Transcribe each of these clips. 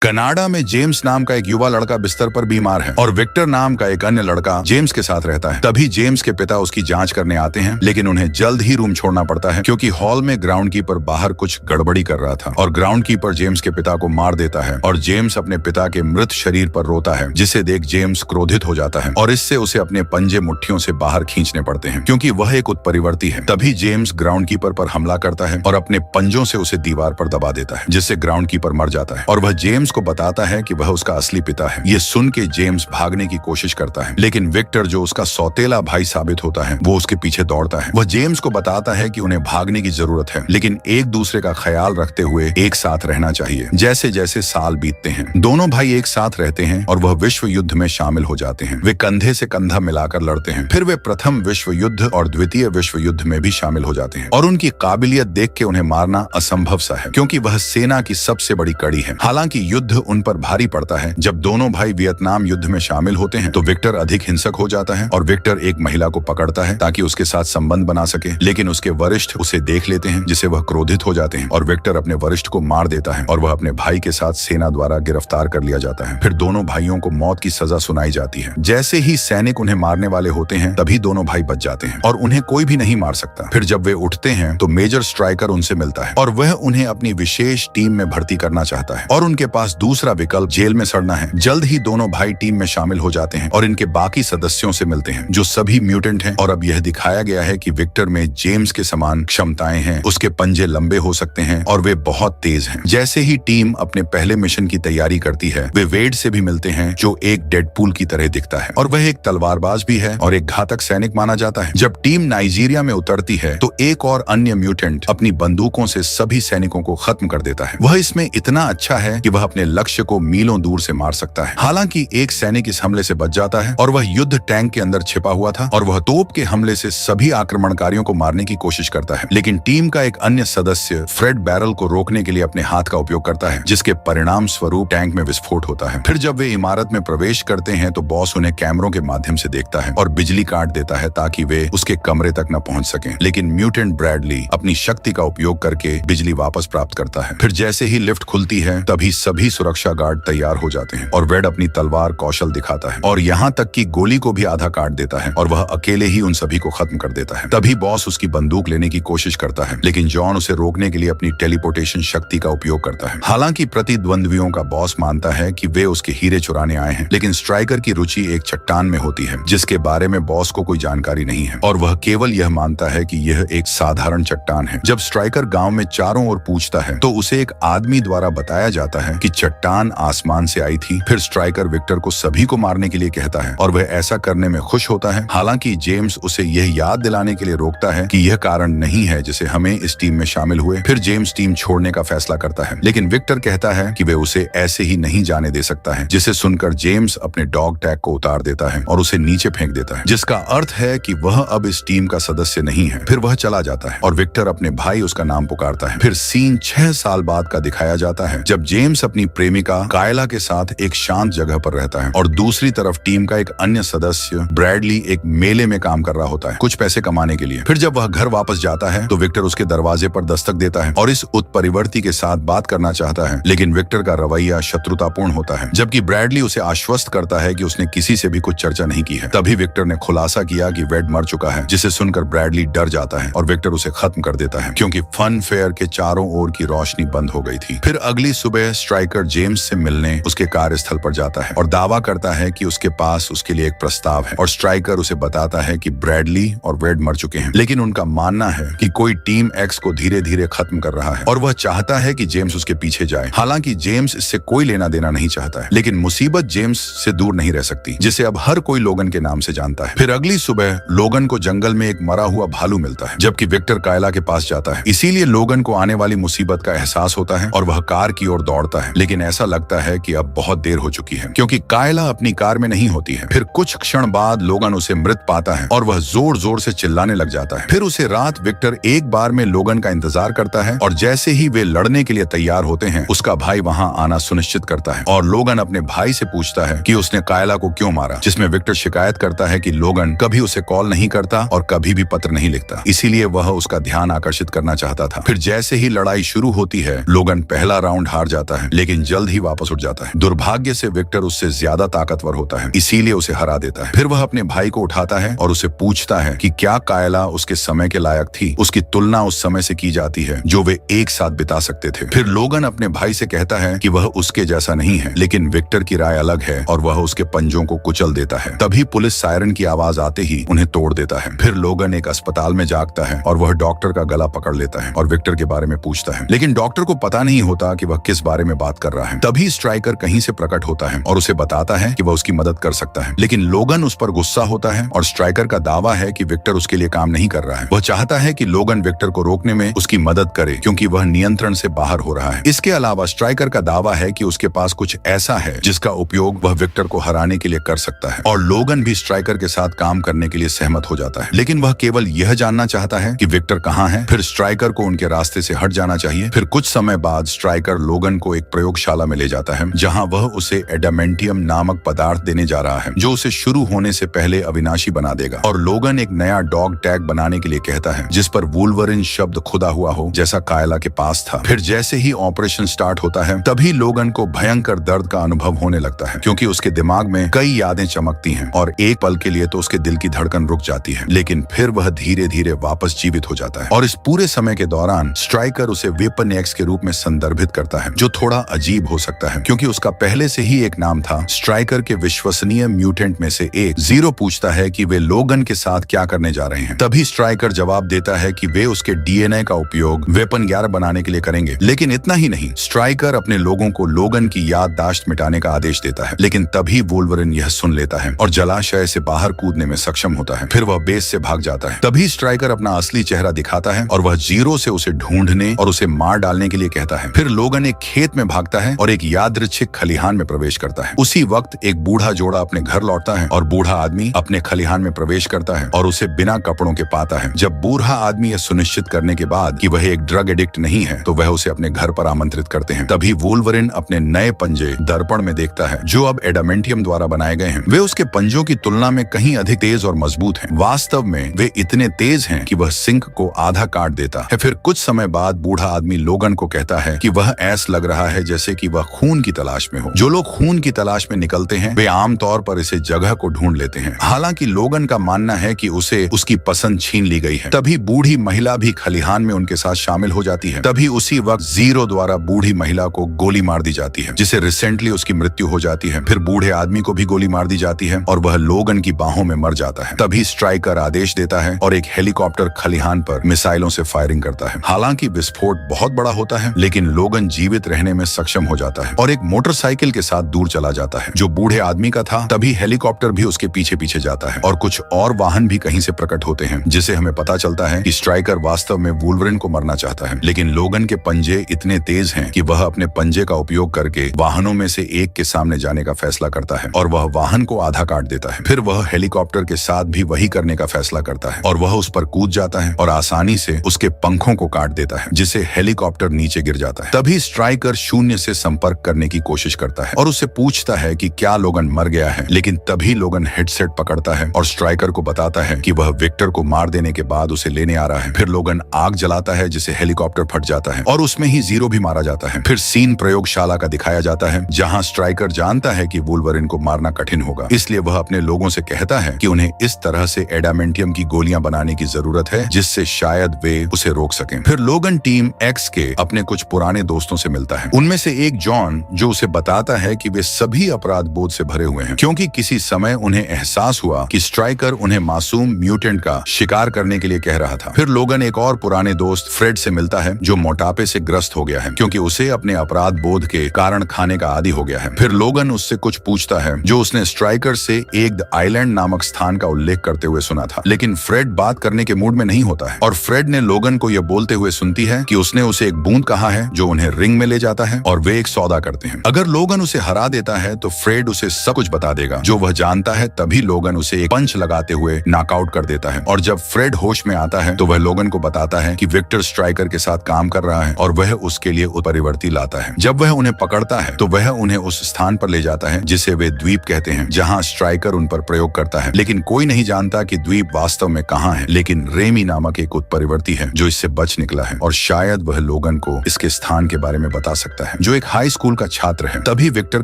Canada में James नाम का एक युवा लड़का बिस्तर पर बीमार है और विक्टर नाम का एक अन्य लड़का जेम्स के साथ रहता है। तभी जेम्स के पिता उसकी जांच करने आते हैं, लेकिन उन्हें जल्द ही रूम छोड़ना पड़ता है क्योंकि हॉल में ग्राउंड कीपर बाहर कुछ गड़बड़ी कर रहा था और ग्राउंड कीपर जेम्स के पिता को मार देता है और जेम्स अपने पिता के मृत शरीर पर रोता है, जिसे देख जेम्स क्रोधित हो जाता है और इससे उसे अपने पंजे मुट्ठियों से बाहर खींचने पड़ते हैं क्योंकि वह एक उत्परिवर्ती है। तभी जेम्स ग्राउंड कीपर पर हमला करता है और अपने पंजों से उसे दीवार पर दबा देता है, जिससे ग्राउंड कीपर मर जाता है और वह जेम्स को बताता है कि वह उसका असली पिता है। ये सुन के जेम्स भागने की कोशिश करता है, लेकिन विक्टर जो उसका सौतेला भाई साबित होता है वो उसके पीछे दौड़ता है। वह जेम्स को बताता है कि उन्हें भागने की जरूरत है, लेकिन एक दूसरे का ख्याल रखते हुए एक साथ रहना चाहिए। जैसे जैसे साल बीतते हैं, दोनों भाई एक साथ रहते हैं और वह विश्व युद्ध में शामिल हो जाते हैं। वे कंधे से कंधा मिलाकर लड़ते हैं। फिर वे प्रथम विश्व युद्ध और द्वितीय विश्व युद्ध में भी शामिल हो जाते हैं और उनकी काबिलियत देख के उन्हें मारना असंभव सा है क्योंकि वह सेना की सबसे बड़ी कड़ी है। हालांकि युद्ध उन पर भारी पड़ता है। जब दोनों भाई वियतनाम युद्ध में शामिल होते हैं तो विक्टर अधिक हिंसक हो जाता है और विक्टर एक महिला को पकड़ता है ताकि उसके साथ संबंध बना सके, लेकिन उसके वरिष्ठ उसे देख लेते हैं, जिसे वह क्रोधित हो जाते हैं और विक्टर अपने वरिष्ठ को मार देता है और वह अपने भाई के साथ सेना द्वारा गिरफ्तार कर लिया जाता है। फिर दोनों भाइयों को मौत की सजा सुनाई जाती है। जैसे ही सैनिक उन्हें मारने वाले होते हैं तभी दोनों भाई बच जाते हैं और उन्हें कोई भी नहीं मार सकता। फिर जब वे उठते हैं तो मेजर स्ट्राइकर उनसे मिलता है और वह उन्हें अपनी विशेष टीम में भर्ती करना चाहता है और उनके पास दूसरा विकल्प जेल में सड़ना है। जल्द ही दोनों भाई टीम में शामिल हो जाते हैं और इनके बाकी सदस्यों से मिलते हैं जो सभी म्यूटेंट हैं और अब यह दिखाया गया है कि विक्टर में जेम्स के समान क्षमताएं हैं। उसके पंजे लंबे हो सकते हैं और वे बहुत तेज हैं। जैसे ही टीम अपने पहले मिशन की तैयारी करती है, वे वेड से भी मिलते हैं जो एक डेडपूल की तरह दिखता है और वह एक तलवारबाज भी है और एक घातक सैनिक माना जाता है। जब टीम नाइजीरिया में उतरती है तो एक और अन्य म्यूटेंट अपनी बंदूकों से सभी सैनिकों को खत्म कर देता है। वह इसमें इतना अच्छा है कि वह अपने लक्ष्य को मीलों दूर से मार सकता है। हालांकि एक सैनिक इस हमले से बच जाता है और वह युद्ध टैंक के अंदर छिपा हुआ था और वह तोप के हमले से सभी आक्रमणकारियों को मारने की कोशिश करता है, लेकिन टीम का एक अन्य सदस्य फ्रेड बैरल को रोकने के लिए अपने हाथ का उपयोग करता है, जिसके परिणाम स्वरूप टैंक में विस्फोट होता है। फिर जब वे इमारत में प्रवेश करते हैं तो बॉस उन्हें कैमरों के माध्यम से देखता है और बिजली काट देता है ताकि वे उसके कमरे तक न पहुंच सकें, लेकिन म्यूटेंट ब्रैडली अपनी शक्ति का उपयोग करके बिजली वापस प्राप्त करता है। फिर जैसे ही लिफ्ट खुलती है तभी सभी सुरक्षा गार्ड तैयार हो जाते हैं और वेड अपनी तलवार कौशल दिखाता है और यहाँ तक कि गोली को भी आधा काट देता है और वह अकेले ही उन सभी को खत्म कर देता है। तभी बॉस उसकी बंदूक लेने की कोशिश करता है, लेकिन जॉन उसे रोकने के लिए अपनी टेलीपोर्टेशन शक्ति का उपयोग करता है। हालांकि प्रतिद्वंद्वियों का बॉस मानता है कि वे उसके हीरे चुराने आए हैं, लेकिन स्ट्राइकर की रुचि एक चट्टान में होती है जिसके बारे में बॉस को कोई जानकारी नहीं है और वह केवल यह मानता है कि यह एक साधारण चट्टान है। जब स्ट्राइकर गांव में चारों ओर पूछता है तो उसे एक आदमी द्वारा बताया जाता है कि चट्टान आसमान से आई थी। फिर स्ट्राइकर विक्टर को सभी को मारने के लिए कहता है और वह ऐसा करने में खुश होता है। हालांकि जेम्स उसे यह याद दिलाने के लिए रोकता है कि यह कारण नहीं है जिसे हमें इस टीम में शामिल हुए। फिर जेम्स टीम छोड़ने का फैसला करता है, लेकिन विक्टर कहता है कि वे उसे ऐसे ही नहीं जाने दे सकता है, जिसे सुनकर जेम्स अपने डॉग टैग को उतार देता है और उसे नीचे फेंक देता है, जिसका अर्थ है कि वह अब इस टीम का सदस्य नहीं है। फिर वह चला जाता है और विक्टर अपने भाई उसका नाम पुकारता है। फिर सीन 6 साल बाद का दिखाया जाता है जब जेम्स अपनी प्रेमिका कायला के साथ एक शांत जगह पर रहता है और दूसरी तरफ टीम का एक अन्य सदस्य ब्रैडली एक मेले में काम कर रहा होता है कुछ पैसे कमाने के लिए। फिर जब वह घर वापस जाता है तो विक्टर उसके दरवाजे पर दस्तक देता है और इस उत्परिवर्ती के साथ बात करना चाहता है, लेकिन विक्टर का रवैया शत्रुतापूर्ण होता है, जबकि ब्रैडली उसे आश्वस्त करता है कि उसने किसी से भी कुछ चर्चा नहीं की है। तभी विक्टर ने खुलासा किया कि वेड मर चुका है, जिसे सुनकर ब्रैडली डर जाता है और विक्टर उसे खत्म कर देता है क्योंकि फन फेयर के चारों ओर की रोशनी बंद हो गई थी। फिर अगली सुबह स्ट्राइकर जेम्स से मिलने उसके कार्यस्थल पर जाता है और दावा करता है कि उसके पास उसके लिए एक प्रस्ताव है और स्ट्राइकर उसे बताता है कि ब्रैडली और वेड मर चुके हैं, लेकिन उनका मानना है कि कोई टीम एक्स को धीरे धीरे खत्म कर रहा है और वह चाहता है कि जेम्स उसके पीछे जाए। हालांकि जेम्स इससे कोई लेना देना नहीं चाहता है, लेकिन मुसीबत जेम्स से दूर नहीं रह सकती, जिसे अब हर कोई लोगन के नाम से जानता है। फिर अगली सुबह लोगन को जंगल में एक मरा हुआ भालू मिलता है, जबकि विक्टर कायला के पास जाता है। इसीलिए लोगन को आने वाली मुसीबत का एहसास होता है और वह कार की ओर दौड़ता है, लेकिन ऐसा लगता है कि अब बहुत देर हो चुकी है क्योंकि कायला अपनी कार में नहीं होती है। फिर कुछ क्षण बाद लोगन उसे मृत पाता है और वह जोर जोर से चिल्लाने लग जाता है। फिर उसे रात विक्टर एक बार में लोगन का इंतजार करता है और जैसे ही वे लड़ने के लिए तैयार होते हैं उसका भाई वहां आना सुनिश्चित करता है और लोगन अपने भाई से पूछता है कि उसने कायला को क्यों मारा, जिसमें विक्टर शिकायत करता है कि लोगन कभी उसे कॉल नहीं करता और कभी भी पत्र नहीं लिखता, इसीलिए वह उसका ध्यान आकर्षित करना चाहता था। फिर जैसे ही लड़ाई शुरू होती है लोगन पहला राउंड हार जाता है, लेकिन जल्द ही वापस उठ जाता है। दुर्भाग्य से विक्टर उससे ज्यादा ताकतवर होता है, इसीलिए उसे हरा देता है। फिर वह अपने भाई को उठाता है और उसे पूछता है कि क्या कायला उसके समय के लायक थी। उसकी तुलना उस समय से की जाती है जो वे एक साथ बिता सकते थे। फिर लोगन अपने भाई से कहता है कि वह उसके जैसा नहीं है, लेकिन विक्टर की राय अलग है और वह उसके पंजों को कुचल देता है। तभी पुलिस सायरन की आवाज आते ही उन्हें तोड़ देता है। फिर लोगन एक अस्पताल में जागता है और वह डॉक्टर का गला पकड़ लेता है और विक्टर के बारे में पूछता है, लेकिन डॉक्टर को पता नहीं होता कि वह किस बारे में बात कर रहा है। तभी स्ट्राइकर कहीं से प्रकट होता है और उसे बताता है कि वह उसकी मदद कर सकता है, लेकिन लोगन उस पर गुस्सा होता है और स्ट्राइकर का दावा है कि विक्टर उसके लिए काम नहीं कर रहा है। वह चाहता है कि लोगन विक्टर को रोकने में उसकी मदद करे क्योंकि वह नियंत्रण से बाहर हो रहा है। इसके अलावा स्ट्राइकर का दावा है कि उसके पास कुछ ऐसा है जिसका उपयोग वह विक्टर को हराने के लिए कर सकता है, और लोगन भी स्ट्राइकर के साथ काम करने के लिए सहमत हो जाता है। लेकिन वह केवल यह जानना चाहता है कि विक्टर कहाँ है। फिर स्ट्राइकर को उनके रास्ते से हट जाना चाहिए। फिर कुछ समय बाद स्ट्राइकर लोगन को एक प्रयोगशाला में ले जाता है जहाँ वह उसे एडामेंटियम नामक पदार्थ देने जा रहा है जो उसे शुरू होने से पहले अविनाशी बना देगा। और लोगन एक नया डॉग टैग बनाने के लिए कहता है जिस पर वुल्वरिन शब्द खुदा हुआ हो जैसा कायला के पास था। फिर जैसे ही ऑपरेशन स्टार्ट होता है तभी लोगन को भयंकर दर्द का अनुभव होने लगता है क्योंकि उसके दिमाग में कई यादें चमकती हैं और एक पल के लिए तो उसके दिल की धड़कन रुक जाती है, लेकिन फिर वह धीरे धीरे वापस जीवित हो जाता है। और इस पूरे समय के दौरान स्ट्राइकर उसे वेपन एक्स के रूप में संदर्भित करता है जो थोड़ा अजीब हो सकता है क्योंकि उसका पहले से ही एक नाम था। स्ट्राइकर के विश्वसनीय म्यूटेंट में से एक जीरो पूछता है कि वे लोगन के साथ क्या करने जा रहे हैं। तभी स्ट्राइकर जवाब देता है कि वे उसके डीएनए का उपयोग वेपन 11 बनाने के लिए करेंगे। लेकिन इतना ही नहीं, स्ट्राइकर अपने लोगों को लोगन की याददाश्त मिटाने का आदेश देता है, लेकिन तभी वुल्वरिन यह सुन लेता है और जलाशय से बाहर कूदने में सक्षम होता है। फिर वह बेस से भाग जाता है। तभी स्ट्राइकर अपना असली चेहरा दिखाता है और वह जीरो से उसे ढूंढने और उसे मार डालने के लिए कहता है। फिर लोगन एक खेत में भागता है और एक यादृच्छिक खलिहान में प्रवेश करता है। उसी वक्त एक बूढ़ा जोड़ा अपने घर लौटता है और बूढ़ा आदमी अपने खलिहान में प्रवेश करता है और उसे बिना कपड़ों के पाता है। जब बूढ़ा आदमी यह सुनिश्चित करने के बाद कि वह एक ड्रग एडिक्ट नहीं है तो वह उसे अपने घर पर आमंत्रित करते हैं। तभी वुल्वरिन अपने नए पंजे दर्पण में देखता है जो अब एडामेंटियम द्वारा बनाए गए हैं। वे उसके पंजों की तुलना में कहीं अधिक तेज और मजबूत हैं। वास्तव में वे इतने तेज हैं कि वह सिंक को आधा काट देता है। फिर कुछ समय बाद बूढ़ा आदमी लोगन को कहता है कि वह ऐसा लग रहा है जैसे कि वह खून की तलाश में हो। जो लोग खून की तलाश में निकलते हैं वे आमतौर पर इसे जगह को ढूंढ लेते हैं। हालांकि लोगन का मानना है कि उसे उसकी पसंद छीन ली गई है। तभी बूढ़ी महिला भी खलिहान में उनके साथ शामिल हो जाती है। तभी उसी वक्त जीरो द्वारा बूढ़ी महिला को गोली मार दी जाती है जिसे रिसेंटली उसकी मृत्यु हो जाती है। फिर बूढ़े आदमी को भी गोली मार दी जाती है और वह लोगन की बाहों में मर जाता है। तभी स्ट्राइकर आदेश देता है और एक हेलीकॉप्टर खलिहान पर मिसाइलों से फायरिंग करता है। हालांकि विस्फोट बहुत बड़ा होता है लेकिन लोगन जीवित रहने में सक्षम हो जाता है और एक मोटरसाइकिल के साथ दूर चला जाता है जो बूढ़े आदमी का था। तभी हेलीकॉप्टर भी उसके पीछे पीछे जाता है और कुछ और वाहन भी कहीं से प्रकट होते हैं जिसे हमें पता चलता है कि स्ट्राइकर वास्तव में वुल्वरिन को मरना चाहता है, लेकिन लोगन के पंजे इतने तेज हैं कि वह अपने पंजे का उपयोग करके वाहनों में से एक के सामने जाने का फैसला करता है और वह वाहन को आधा काट देता है। फिर वह हेलीकॉप्टर के साथ भी वही करने का फैसला करता है और वह उस पर कूद जाता है और आसानी से उसके पंखों को काट देता है जिससे हेलीकॉप्टर नीचे गिर जाता है। तभी स्ट्राइकर शून्य से संपर्क करने की कोशिश करता है और उससे पूछता है कि क्या लोगन मर गया है, लेकिन तभी लोगन हेडसेट पकड़ता है और स्ट्राइकर को बताता है कि वह विक्टर को मार देने के बाद उसे लेने आ रहा है। फिर लोगन आग जलाता है जिससे हेलीकॉप्टर फट जाता है और उसमें ही जीरो भी मारा जाता है। फिर सीन प्रयोगशाला का दिखाया जाता है जहां स्ट्राइकर जानता है कि वुल्वरिन को मारना कठिन होगा, इसलिए वह अपने लोगों से कहता है कि उन्हें इस तरह से एडामेंटियम की गोलियां बनाने की जरूरत है जिससे शायद वे उसे रोक सकें। फिर लोगन टीम एक्स के अपने कुछ पुराने दोस्तों से मिलता है। उनमें से एक जॉन जो उसे बताता है कि वे सभी अपराध बोध से भरे हुए हैं क्योंकि किसी समय उन्हें एहसास हुआ कि स्ट्राइकर उन्हें मासूम म्यूटेंट का शिकार करने के लिए कह रहा था। फिर लोगन एक और पुराने दोस्त फ्रेड से मिलता है जो मोटापे से ग्रस्त हो गया है क्योंकि उसे अपने अपराध बोध के कारण खाने का आदी हो गया है। फिर लोगन उससे कुछ पूछता है जो उसने स्ट्राइकर से एक द आइलैंड नामक स्थान का उल्लेख करते हुए सुना था, लेकिन फ्रेड बात करने के मूड में नहीं होता है और फ्रेड ने लोगन को यह बोलते हुए सुनती है कि उसने उसे एक बूंद कहा है जो उन्हें रिंग में ले जाता है और वे एक सौदा करते हैं। अगर लोगन उसे हरा देता है तो फ्रेड उसे सब कुछ बता देगा जो वह जानता है। तभी लोगन उसे एक पंच लगाते हुए नॉकआउट कर देता है और जब फ्रेड होश में आता है तो वह लोगन को बताता है कि विक्टर स्ट्राइकर के साथ काम कर रहा है और वह उसके लिए परिवर्ती लाता है। जब वह उन्हें पकड़ता है तो वह उन्हें उस स्थान पर ले जाता है जिसे वे द्वीप कहते हैं जहां स्ट्राइकर उन पर प्रयोग करता है, लेकिन कोई नहीं जानता कि द्वीप वास्तव में कहां है। लेकिन रेमी नामक एक उत्परिवर्ती है जो इससे बच निकला है और शायद वह लोगन को इसके स्थान के बारे में बता सकता है। है, जो एक हाई स्कूल का छात्र है। तभी विक्टर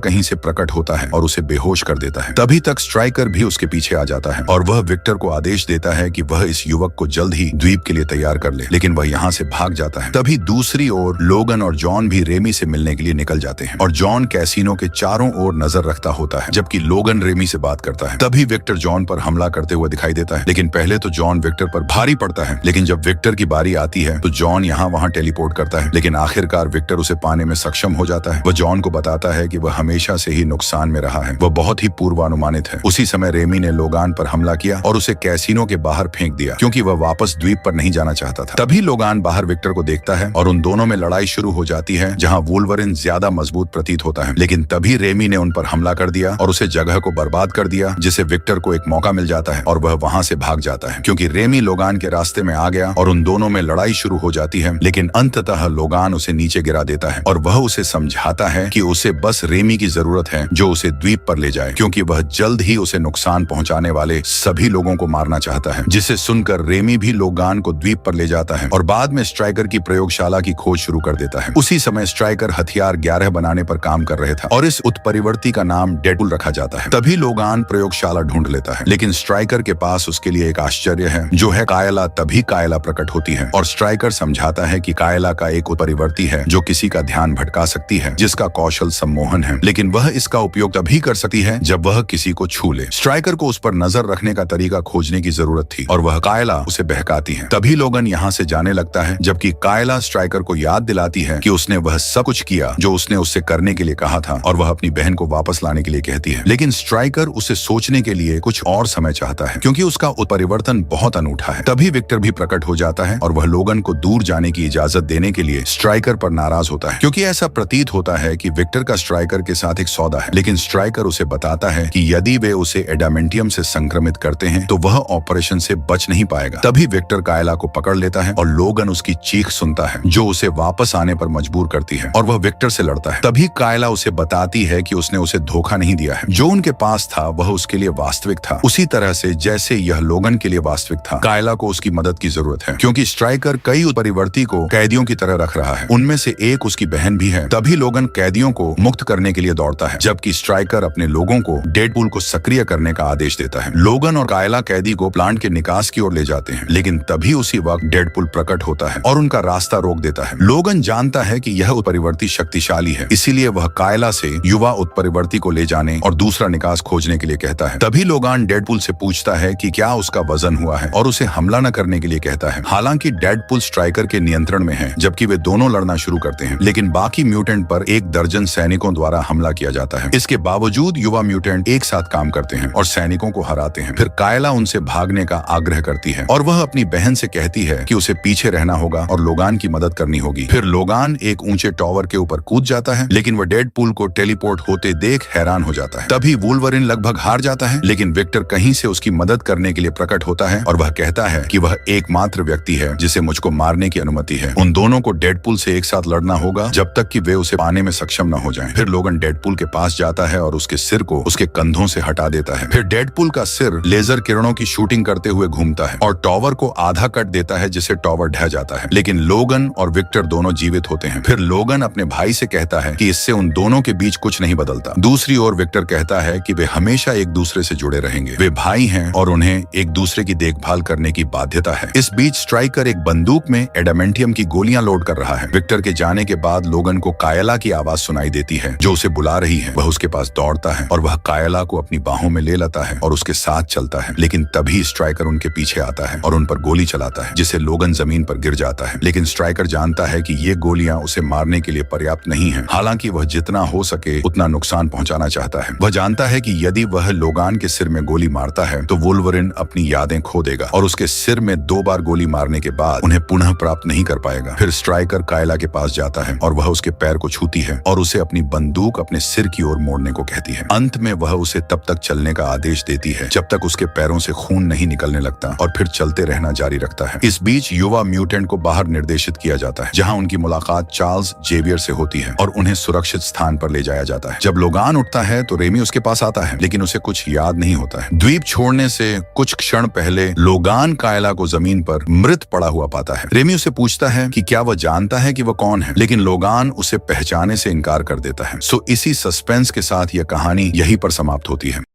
कहीं से प्रकट होता है और उसे बेहोश कर देता है। तभी तक स्ट्राइकर भी उसके पीछे आ जाता है और वह विक्टर को आदेश देता है कि वह इस युवक को जल्द ही द्वीप के लिए तैयार कर ले, लेकिन वह यहाँ से भाग जाता है। तभी दूसरी ओर लोगन और जॉन भी रेमी से मिलने के लिए निकल जाते हैं और जॉन कैसीनो के चारों ओर नजर रखता होता है, जबकि लोगन रेमी से बात करता है। तभी विक्टर जॉन पर हमला करते हुए दिखाई देता है, लेकिन पहले तो जॉन विक्टर पर भारी पड़ता है। लेकिन जब विक्टर की बारी आती है तो जॉन यहाँ वहाँ टेलीपोर्ट करता है, लेकिन आखिरकार विक्टर उसे पाने में सक्षम हो जाता है। वह जॉन को बताता है कि वह हमेशा से ही नुकसान में रहा है, वह बहुत ही पूर्वानुमानित है। उसी समय रेमी ने लोगान पर हमला किया और उसे कैसीनो के बाहर फेंक दिया, क्योंकि वह वापस द्वीप पर नहीं जाना चाहता था। तभी लोगान बाहर विक्टर को देखता है और उन दोनों में लड़ाई शुरू हो जाती है, जहाँ वुल्वरिन ज्यादा मजबूत प्रतीत होता है। लेकिन तभी रेमी ने उन पर हमला कर दिया और उसे जगह को बर्बाद कर दिया, जिससे विक्टर को एक मौका मिल जाता है और वह वहां से भाग जाता है, क्योंकि रेमी लोगान के रास्ते में आ गया और उन दोनों में लड़ाई शुरू हो जाती है। लेकिन अंततः लोगान उसे नीचे गिरा देता है और वह उसे समझाता है कि उसे बस रेमी की जरूरत है जो उसे द्वीप पर ले जाए, क्योंकि वह जल्द ही उसे नुकसान पहुंचाने वाले सभी लोगों को मारना चाहता है। जिसे सुनकर रेमी भी लोगान को द्वीप पर ले जाता है और बाद में स्ट्राइकर की प्रयोगशाला की खोज शुरू कर देता है। उसी समय स्ट्राइकर हथियार 11 बनाने पर काम कर रहे था और इस उत्परिवर्ती का नाम डेडपुल रखा जाता है। तभी लोगान प्रयोगशाला ढूंढ लेता है, लेकिन स्ट्राइकर के पास उसके लिए एक आश्चर्य है, जो है कायला। तभी कायला प्रकट होती है और स्ट्राइकर समझाता है कि कायला का एक उत्परिवर्ती है जो किसी का ध्यान भटका सकती है, जिसका कौशल सम्मोहन है, लेकिन वह इसका उपयोग तभी कर सकती है जब वह किसी को छू ले। स्ट्राइकर को उस पर नजर रखने का तरीका खोजने की जरूरत थी और वह कायला उसे बहकाती है। तभी लोगन यहाँ से जाने लगता है, जबकि कायला स्ट्राइकर को याद दिलाती है कि उसने वह सब कुछ किया जो उसने उससे करने के लिए कहा था और वह अपनी बहन को वापस लाने के लिए कहती है। लेकिन स्ट्राइकर उसे सोचने के लिए कुछ और समय चाहता है, क्योंकि उसका उत्परिवर्तन बहुत अनूठा है। तभी विक्टर भी प्रकट हो जाता है और वह लोगन को दूर जाने की इजाजत देने के लिए स्ट्राइकर पर नाराज होता है, क्योंकि ऐसा प्रतीत होता है कि विक्टर का स्ट्राइकर के साथ एक सौदा है। लेकिन स्ट्राइकर उसे बताता है कि यदि वे उसे एडामेंटियम से संक्रमित करते हैं तो वह ऑपरेशन से बच नहीं पाएगा। तभी विक्टर कायला को पकड़ लेता है और लोगन उसकी चीख सुनता है, जो उसे वापस आने पर मजबूर करती है और वह विक्टर से लड़ता है। तभी कायला उसे बताती है कि उसने उसे धोखा नहीं दिया है, जो उनके पास था वह उसके लिए वास्तविक था, उसी तरह से जैसे यह लोगन के लिए वास्तविक था। कायला को उसकी मदद की जरूरत है, क्योंकि स्ट्राइकर कई परिवर्ती को कैदियों की तरह रख रहा है, उनमें से एक उसकी बहन भी है। तभी लोगन कैदियों को मुक्त करने के लिए दौड़ता है, जबकि स्ट्राइकर अपने लोगों को डेडपुल को सक्रिय करने का आदेश देता है। लोगन और कायला कैदी को प्लांट के निकास की ओर ले जाते हैं, लेकिन तभी उसी वक्त डेडपुल प्रकट होता है और उनका रास्ता रोक देता है। लोगन जानता है कि यह उत्परिवर्ती शक्तिशाली है, इसीलिए वह कायला से युवा उत्परिवर्ती को ले जाने और दूसरा निकास खोजने के लिए कहता है। तभी लोगान डेडपुल से पूछता है कि क्या उसका वजन हुआ है और उसे हमला न करने के लिए कहता है। हालांकि डेडपुल स्ट्राइकर के नियंत्रण में है, जबकि वे दोनों लड़ना शुरू करते हैं, लेकिन बाकी म्यूटेंट पर 1 दर्जन सैनिकों द्वारा हमला किया जाता है। इसके बावजूद युवा म्यूटेंट एक साथ काम करते हैं और सैनिकों को हराते हैं। फिर कायला उनसे भागने का आग्रह करती है और वह अपनी बहन से कहती है कि उसे पीछे रहना होगा और लोगान की मदद करनी होगी। फिर लोगान एक ऊंचे टॉवर के ऊपर कूद जाता है, लेकिन वह डेडपुल को टेलीपोर्ट होते देख हैरान हो जाता है। तभी वुल्वरिन लगभग हार जाता है, लेकिन विक्टर कहीं से उसकी मदद करने के लिए प्रकट होता है और वह कहता है कि वह एकमात्र व्यक्ति है जिसे मुझको मारने की अनुमति है। उन दोनों को डेडपुल से एक साथ लड़ना होगा जब तक कि वे उसे पाने में सक्षम न हो जाएं। फिर लोगन डेडपुल के पास जाता है और उसके सिर को उसके कंधों से हटा देता है। फिर डेडपुल का सिर लेजर किरणों की शूटिंग करते हुए घूमता है और टॉवर को आधा कट देता है, जिससे टॉवर ढह जाता है। लेकिन लोगन और विक्टर दोनों जीवित होते हैं। फिर लोगन अपने भाई से कहता है कि इससे उन दोनों के बीच कुछ नहीं बदलता। दूसरी ओर विक्टर कहता है कि वे हमेशा एक दूसरे से जुड़े रहेंगे, वे भाई हैं और उन्हें एक दूसरे की देखभाल करने की बाध्यता है। इस बीच स्ट्राइकर एक बंदूक में एडामेंटियम की गोलियां लोड कर रहा है। विक्टर के जाने के बाद लोगन को कायला की आवाज सुनाई देती है, जो उसे बुला रही है। वह उसके पास दौड़ता है और वह कायला को अपनी बाहों में ले लेता है और उसके साथ चलता है। लेकिन तभी स्ट्राइकर उनके पीछे आता है और उन पर गोली चलाता है, जिससे लोगन जमीन पर गिर जाता है। लेकिन स्ट्राइकर जानता है कि ये गोलियां उसे मारने के लिए पर्याप्त नहीं है। हालांकि वह जितना हो सके उतना नुकसान पहुंचाना चाहता है। वह जानता है कि यदि वह लोगान के सिर में गोली मारता है तो वुल्वरिन अपनी यादें खो देगा और उसके सिर में 2 बार गोली मारने के बाद उन्हें पुनः प्राप्त नहीं कर पाएगा। फिर स्ट्राइकर कायला के पास जाता है और वह उसके पैर को छूती है और उसे अपनी बंदूक अपने सिर की ओर मोड़ने को कहती है। अंत में वह उसे तब तक चलने का आदेश देती है जब तक उसके पैरों से खून नहीं निकलने लगता और फिर चलते रहना जारी रखता है। इस बीच युवा म्यूटेंट को बाहर निर्देशित किया जाता है, जहां उनकी मुलाकात चार्ल्स जेवियर से होती है और उन्हें सुरक्षित स्थान पर ले जाया जाता है। जब लोगान उठता है तो रेमी उसके पास आता है, लेकिन उसे कुछ याद नहीं होता है। द्वीप छोड़ने से कुछ क्षण पहले लोगान कायला को जमीन पर मृत पड़ा हुआ पाता है। रेमी उसे पूछता है कि क्या वह जानता है कि वह कौन है, लेकिन लोगान उसे पहचाने से इनकार कर देता है। सो इसी सस्पेंस के साथ यह कहानी यहीं पर समाप्त होती है।